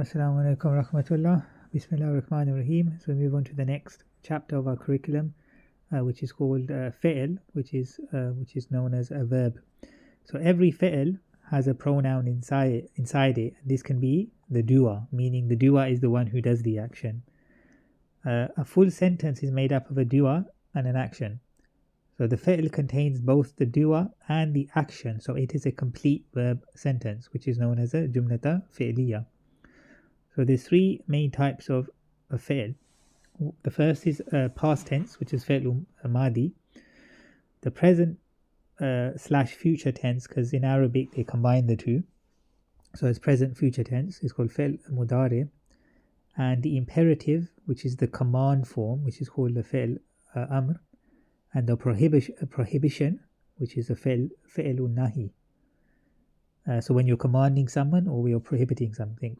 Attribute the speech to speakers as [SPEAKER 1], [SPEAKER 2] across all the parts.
[SPEAKER 1] Assalamu alaikum rahmatullah. Bismillah ar-Rahman ar-Rahim. So we move on to the next chapter of our curriculum, which is called fi'l, which is known as a verb. So every fi'l has a pronoun inside it. This can be the doer, meaning the doer is the one who does the action. A full sentence is made up of a doer and an action. So the fi'l contains both the doer and the action. So it is a complete verb sentence, which is known as a jumlata fi'liya. So there's three main types of fi'l. The first is past tense, which is fi'l madi. The present / future tense, because in Arabic they combine the two. So it's present future tense, is called fi'l mudari. And the imperative, which is the command form, which is called the fi'l amr. And the prohibition, which is a fi'l nahi. So when you're commanding someone or you're prohibiting something.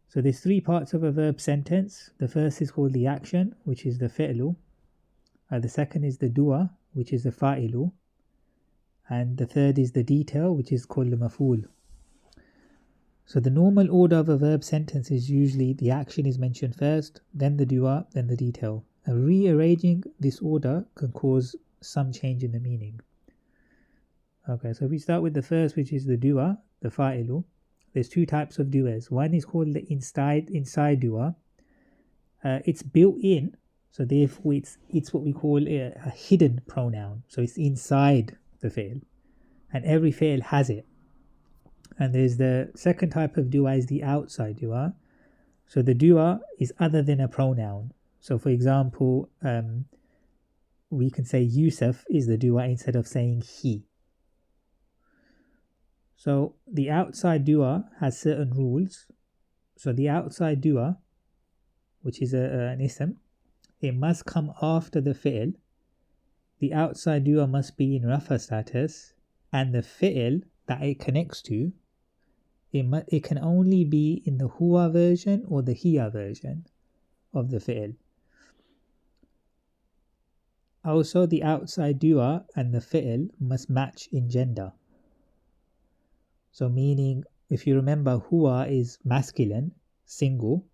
[SPEAKER 1] So there's three parts of a verb sentence. The first is called the action, which is the fi'lu. The second is the doer, which is the fa'ilu. And the third is the detail, which is called the maf'ul. So the normal order of a verb sentence is usually the action is mentioned first, then the doer, then the detail. Rearranging this order can cause some change in the meaning. Okay, so we start with the first, which is the doer, the fa'ilu. There's two types of doers. One is called the inside doer. It's built in, so therefore it's what we call a hidden pronoun. So it's inside the fi'l, and every fi'l has it. And there's the second type of doer is the outside doer. So the doer is other than a pronoun. So for example, we can say Yusuf is the doer instead of saying he. So the outside doer has certain rules. So the outside doer, which is an ism, it must come after the fi'l. The outside doer must be in rafa status, and the fi'l that it connects to, it can only be in the huwa version or the hiya version of the fi'l. Also, the outside doer and the fi'l must match in gender. So meaning, if you remember, huwa is masculine, single,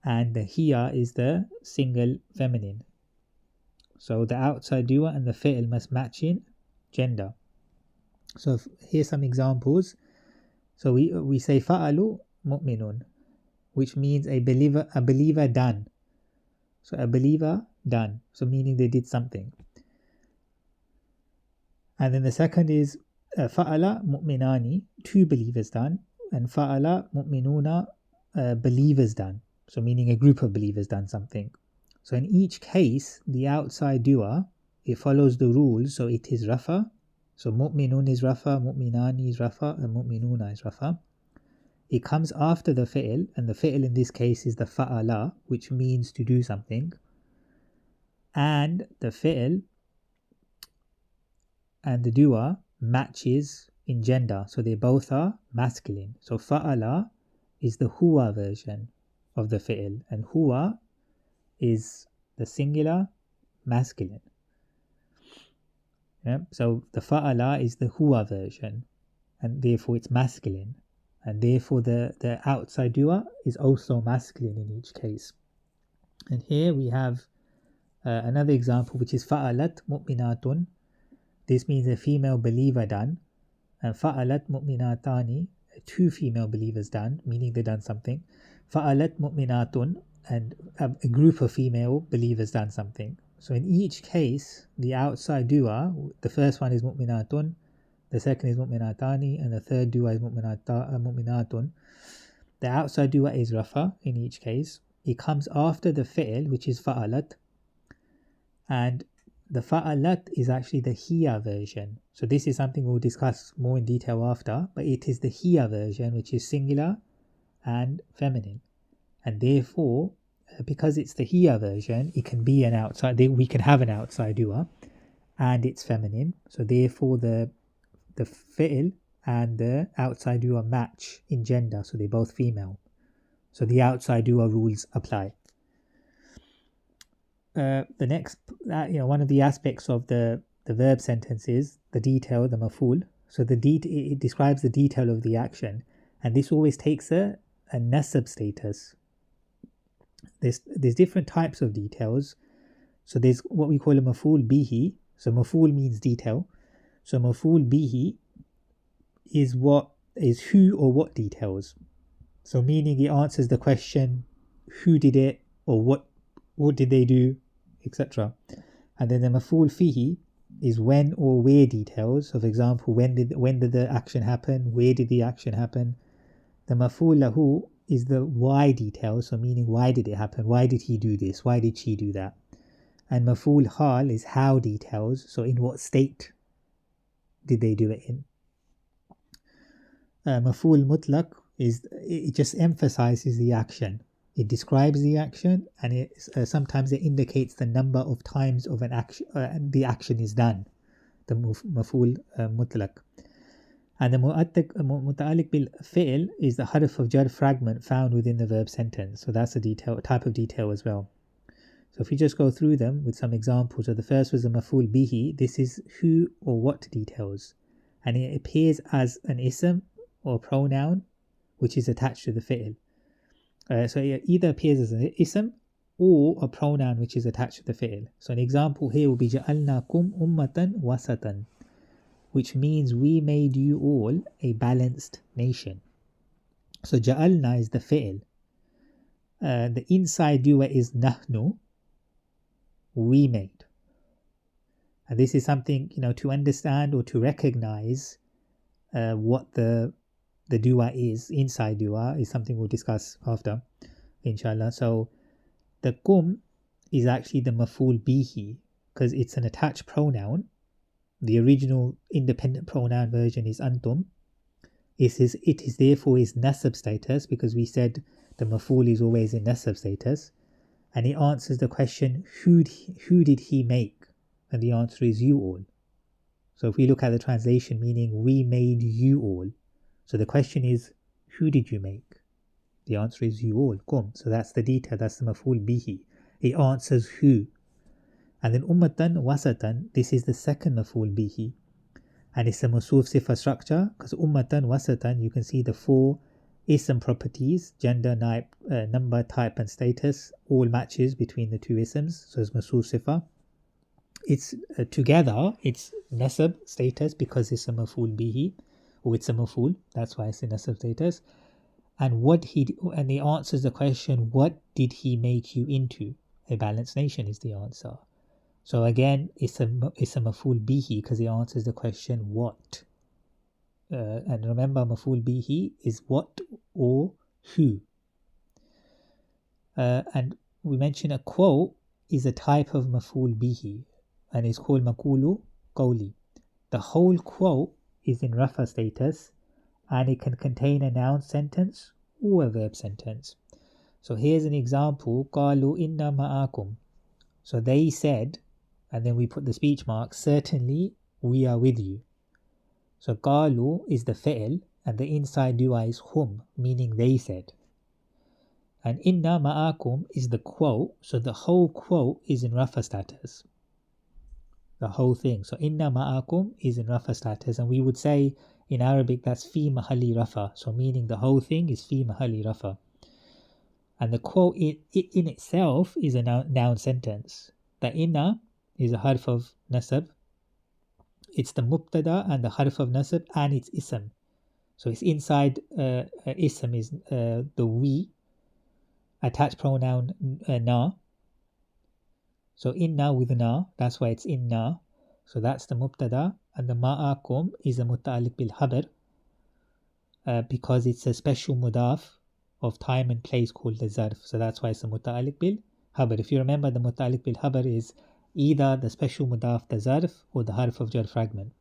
[SPEAKER 1] and the hiya is the single, feminine. So the outside doer and the fi'l must match in gender. So here's some examples. So we say fa'alu mu'minun, which means a believer done. So a believer done, so meaning they did something. And then the second is fa'ala mu'minani, two believers done, and fa'ala mu'minuna, believers done, so meaning a group of believers done something. So in each case, the outside doer, it follows the rules, so it is rafa. So mu'minun is rafa, mu'minani is rafa, and mu'minuna is rafa. It comes after the fi'l, and the fi'l in this case is the fa'ala, which means to do something. And the fi'l and the doer matches in gender, so they both are masculine. So fa'ala is the huwa version of the fi'l, and huwa is the singular masculine. Yeah? So the fa'ala is the huwa version, and therefore it's masculine. And therefore the outside doer is also masculine in each case. And here we have another example, which is fa'alat mu'minatun. This means a female believer done. And fa'alat mu'minatani, two female believers done, meaning they done something. Fa'alat mu'minatun, and a group of female believers done something. So in each case, the outside doer, the first one is mu'minatun, the second is mu'minatani, and the third doer is mu'minatun. The outside doer is rafa in each case. It comes after the fi'l, which is fa'alat. And the fa'alat is actually the hiya version. So this is something we'll discuss more in detail after, but it is the hiya version, which is singular and feminine. And therefore, because it's the hiya version, it can be an outside, we can have an outside doer, and it's feminine. So therefore the fi'l and the outside doer match in gender, so they're both female. So the outside doer rules apply. The next, one of the aspects of the verb sentence is the detail, the maf'ul. So it describes the detail of the action, and this always takes a a nasab status. There's different types of details. So there's what we call a maf'ul bihi. So maf'ul means detail. So maf'ul bihi is who or what details. So meaning it answers the question, who did it, or what did they do, etc. And then the maf'ul fihi is when or where details. So for example, when did the action happen, where did the action happen. The maf'ul lahu is the why details, so meaning why did it happen, why did he do this, why did she do that. And maf'ul hal is how details, so in what state did they do it in. Maf'ul mutlaq it just emphasizes the action. It describes the action, and sometimes it indicates the number of times of an action the action is done. The maf'ul mutlaq. And the muta'alliq bil fi'l is the harf of jar fragment found within the verb sentence. So that's a type of detail as well. So if we just go through them with some examples. So the first was the maf'ul bihi. This is who or what details, and it appears as an ism or pronoun which is attached to the fi'l. So it either appears as an ism or a pronoun which is attached to the fi'l. So an example here will be ja'alnakum ummatan wasatan, which means we made you all a balanced nation. So ja'alna is the fi'l. The inside doer is nahnu, we made. And this is something, to understand or to recognize what the doer is, inside doer, is something we'll discuss after, inshallah. So the kum is actually the maf'ul bihi, because it's an attached pronoun. The original independent pronoun version is antum. It is therefore is nasab status, because we said the maf'ul is always in nasab status, and it answers the question, who did he make? And the answer is you all. So if we look at the translation, meaning we made you all. So the question is, who did you make? The answer is you all, kum. So that's the detail, that's the maf'ul bihi. It answers who. And then ummatan wasatan, this is the second maf'ul bihi, and it's a mawsuf sifa structure, because ummatan wasatan, you can see the 4 ism properties, gender, number, type and status, all matches between the 2 isms. So it's mawsuf sifa. It's together, it's nasab status because it's a maf'ul bihi, or it's a maf'ul, that's why it's in nasab status. And it answers the question, what did he make you into? A balanced nation is the answer. So again, it's a maf'ul bihi because it answers the question, what? And remember, maf'ul bihi is what or who. And we mentioned a quote is a type of maf'ul bihi, and it's called maqulu qawli. The whole quote is in rafa status, and it can contain a noun sentence or a verb sentence. So here's an example, qalu inna ma'akum. So they said, and then we put the speech mark, certainly we are with you. So qalu is the fi'l, and the inside dua is hum, meaning they said. And inna ma'akum is the quote, so the whole quote is in rafa status. The whole thing. So inna ma'akum is in rafa status, and we would say in Arabic that's fi mahalli rafa, so meaning the whole thing is fi mahalli rafa. And the quote in itself is a noun sentence. The inna is a harf of nasab. It's the mubtada and the harf of nasab, and it's ism. So it's inside ism is the we, attached pronoun na. So inna with na, that's why it's inna. So that's the mubtada, and the ma'akum is a muta'alliq bil habar, because it's a special mudaf of time and place called the zarf. So that's why it's a muta'alliq bil habar. If you remember, the muta'alliq bil habar is either the special mudaf, the zarf, or the harf of jar fragment.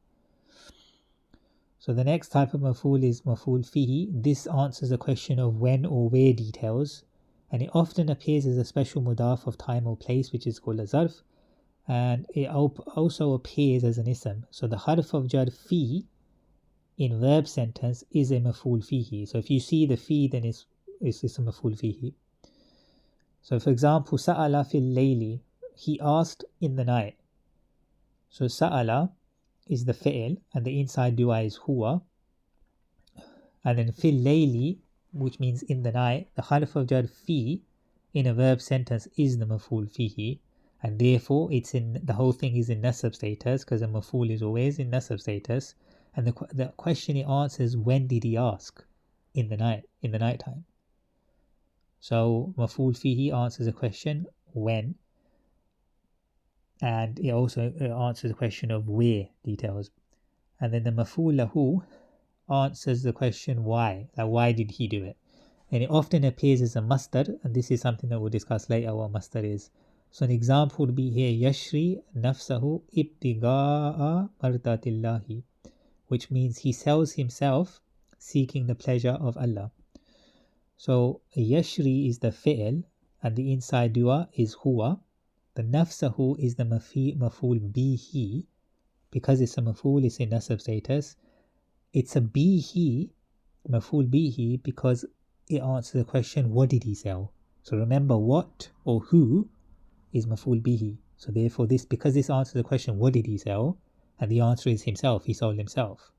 [SPEAKER 1] So the next type of maf'ul is maf'ul fihi. This answers the question of when or where details, and it often appears as a special mudaf of time or place, which is called a zarf, and it also appears as an ism. So the harf of jar fi in verb sentence is a maf'ul fihi. So if you see the fi, then it's a maf'ul fihi. So for example, sa'ala fil layli, he asked in the night. So sa'ala is the fi'l, and the inside dua is huwa. And then fil layli, which means in the night, the harf of jar fi in a verb sentence is the maf'ul fihi, and therefore the whole thing is in nasab status, because a maf'ul is always in nasab status. And the question it answers, when did he ask? In the night time. So maf'ul fihi answers the question when, and it also answers the question of where, details. And then the maf'ul lahu answers the question why, like why did he do it? And it often appears as a masdar, and this is something that we'll discuss later what masdar is. So an example would be here, yashri nafsahu ibtiga'a mardatillahi, which means he sells himself seeking the pleasure of Allah. So yashri is the fi'l, and the inside dua is huwa. The nafsahu is the maf'ul bihi, because it's a maf'ul, it's in nasab status. It's a bihi, maf'ul bihi, because it answers the question, what did he sell? So remember, what or who is maf'ul bihi. So therefore because this answers the question, what did he sell? And the answer is himself, he sold himself.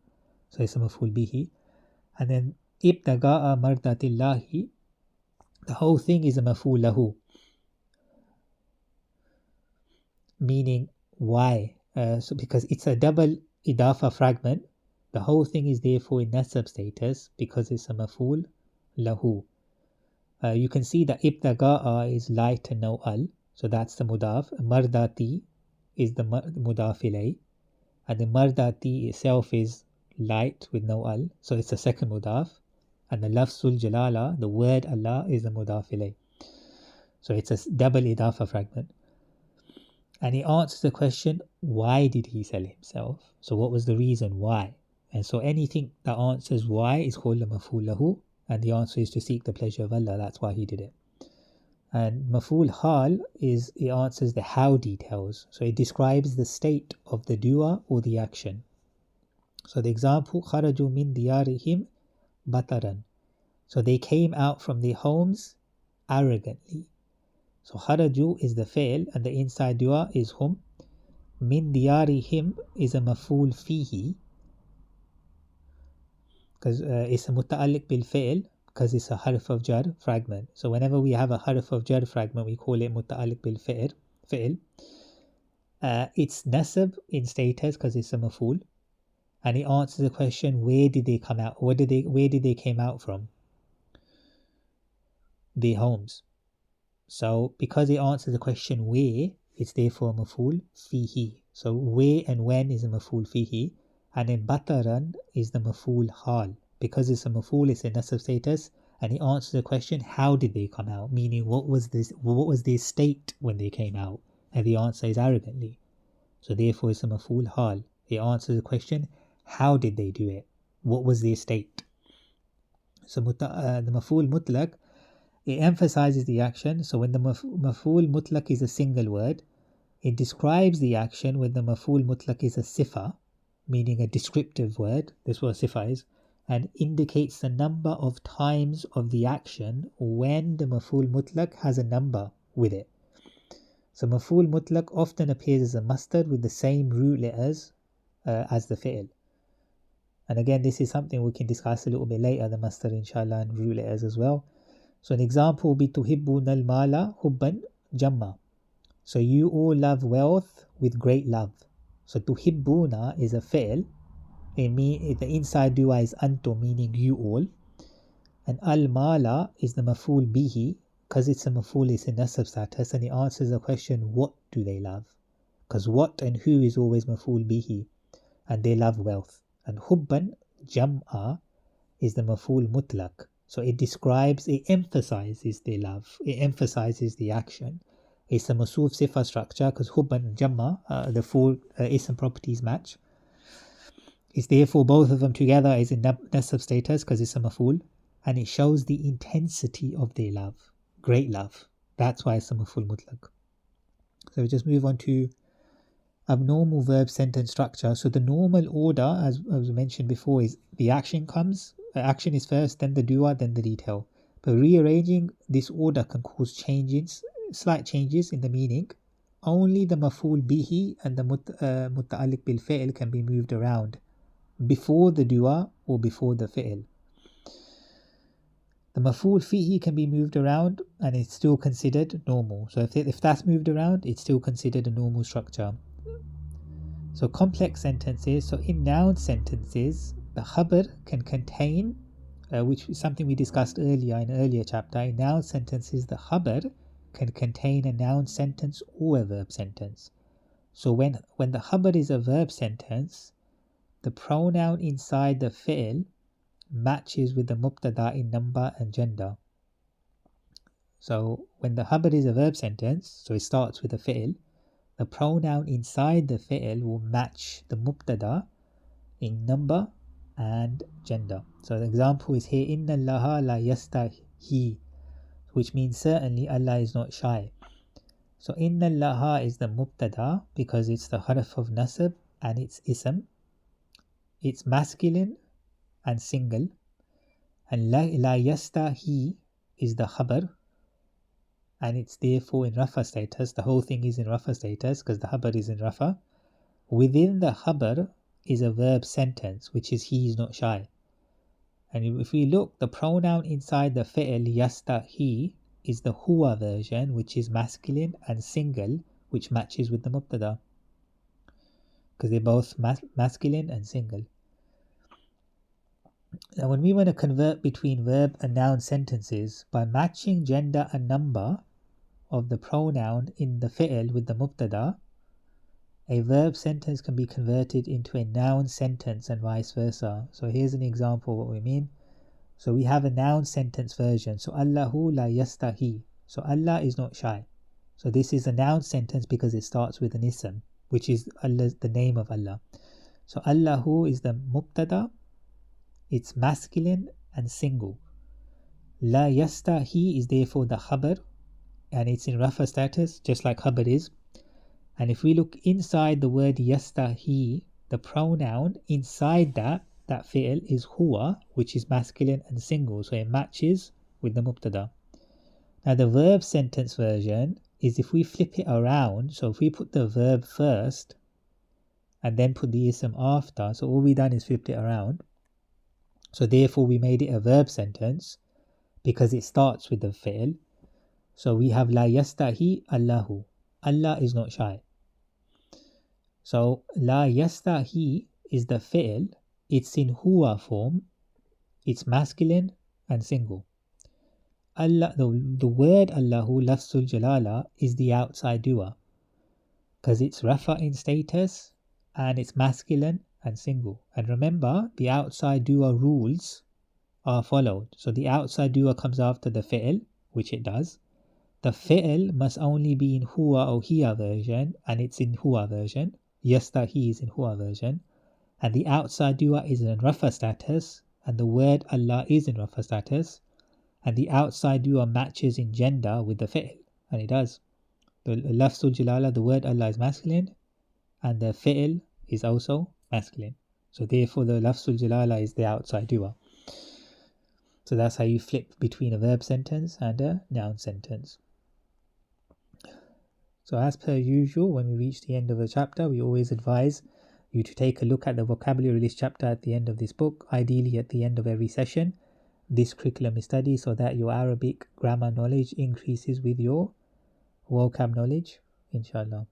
[SPEAKER 1] So it's a maf'ul bihi. And then ibtaga'a mardatillahi, the whole thing is a maf'ul lahu, meaning why? So because it's a double idafa fragment, the whole thing is therefore in nasab status because it's a maf'ul lahu. You can see that ibtaga'a is light and no al, so that's the mudaf. Mardati is the mudaf ilay, and the mardati itself is light with no al, so it's the second mudaf. And the lafzul jalala, the word Allah, is the mudaf ilay. So it's a double idafa fragment. And he answers the question, why did he sell himself? So what was the reason why? And so anything that answers why is called a maf'ul lahu, and the answer is to seek the pleasure of Allah. That's why he did it. And maf'ul hal is, it answers the how details. So it describes the state of the dua or the action. So the example, kharaju min diyarihim bataran. So they came out from their homes arrogantly. So kharaju is the fail, and the inside dua is hum. Min diyarihim is a maf'ul fihi, because it's a muta'alliq bil fi'l, because it's a harf of jar fragment. So whenever we have a harf of jar fragment, we call it muta'alliq bil fi'l. It's nasab in status because it's a maf'ul, and it answers the question, where did they come out? Where did they came out from? Their homes. So because it answers the question where, it's therefore a maf'ul fihi. So where and when is a maf'ul fihi, and then bataran is the maf'ul hal. Because it's a maf'ul, it's a nasab status, and it answers the question, how did they come out? Meaning, what was their state when they came out? And the answer is arrogantly. So therefore it's a maf'ul hal. It answers the question, how did they do it? What was their state? So the maf'ul mutlaq, it emphasizes the action. So when the maf'ul mutlaq is a single word, it describes the action. When the maf'ul mutlaq is a sifa, meaning a descriptive word, that's what a sifa is, and indicates the number of times of the action when the maf'ul mutlaq has a number with it. So maf'ul mutlaq often appears as a masdar with the same root letters as the fi'l. And again, this is something we can discuss a little bit later, the masdar inshallah, and root letters as well. So an example would be tuhibbuna al-mala hubban jamma. So you all love wealth with great love. So tuhibbuna is a fi'l. The inside dua is antum, meaning you all. And al-mala is the maf'ul bihi, because it's a maf'ul, it's a nasab status, and it answers the question, what do they love? Because what and who is always maf'ul bihi, and they love wealth. And hubban jam'a is the maf'ul mutlaq. So it emphasizes their love. It emphasizes the action. It's a masuf sifa structure because hubban and jamma, the four ism properties match. It's therefore both of them together is in nasab status because it's a maf'ul, and it shows the intensity of their love. Great love. That's why it's a maf'ul mutlaq. So we just move on to abnormal verb sentence structure. So the normal order, as mentioned before, is the action comes. Action is first, then the dua, then the detail. But rearranging this order can cause slight changes in the meaning. Only the maf'ul bihi and the muta'alliq bil fi'l can be moved around before the dua or before the fi'l. the maf'ul fihi can be moved around and it's still considered normal. So if that's moved around, it's still considered a normal structure. So complex sentences, so in noun sentences, the khabar can contain, which is something we discussed earlier in an earlier chapter. In noun sentences, the khabar can contain a noun sentence or a verb sentence. So when the khabar is a verb sentence, the pronoun inside the fi'l matches with the mubtada in number and gender. So when the khabar is a verb sentence, so it starts with a fi'l, the pronoun inside the fi'l will match the mubtada in number and gender. So the example is here, Inna Allaha la yastahi, which means certainly Allah is not shy. So Inna Allaha is the mubtada because it's the harf of nasab and it's ism. It's masculine and single. And la yastahi is the khabar, and it's therefore in rafa status. The whole thing is in rafa status because the khabar is in rafa. Within the khabar is a verb sentence, which is he is not shy. And if we look, the pronoun inside the fi'l yastahi is the huwa version, which is masculine and single, which matches with the mubtada because they're both masculine and single. Now when we want to convert between verb and noun sentences, by matching gender and number of the pronoun in the fi'l with the mubtada, a verb sentence can be converted into a noun sentence and vice versa. So here's an example of what we mean. So we have a noun sentence version. So Allahu la yastahi. So Allah is not shy. So this is a noun sentence because it starts with an ism, which is Allah, the name of Allah. So Allahu is the mubtada. It's masculine and single. La yastahi is therefore the khabar, and it's in rafa status, just like khabar is. And if we look inside the word yastahi, the pronoun inside that fi'l is huwa, which is masculine and single, so it matches with the mubtada. Now the verb sentence version is if we flip it around, so if we put the verb first and then put the ism after, so all we done is flipped it around. So therefore we made it a verb sentence because it starts with the fi'l. So we have la yastahi Allahu. Allah is not shy. So la yastahi is the fi'l. It's in huwa form. It's masculine and single. Allah, the word Allahu, lafzul jalala, is the outside doer because it's rafa in status and it's masculine and single. And remember, the outside doer rules are followed. So the outside doer comes after the fi'l, which it does. The fi'l must only be in huwa or hiya version, and it's in huwa version. Yastahi is in huwa version. And the outside doer is in rafa status, and the word Allah is in rafa status. And the outside doer matches in gender with the fi'l, and it does. The lafzul jalala, the word Allah is masculine, and the fi'l is also masculine. So therefore the lafzul jalala is the outside doer. So that's how you flip between a verb sentence and a noun sentence. So as per usual, when we reach the end of a chapter, we always advise you to take a look at the vocabulary list chapter at the end of this book, ideally at the end of every session. This curriculum is studied so that your Arabic grammar knowledge increases with your vocab knowledge, inshallah.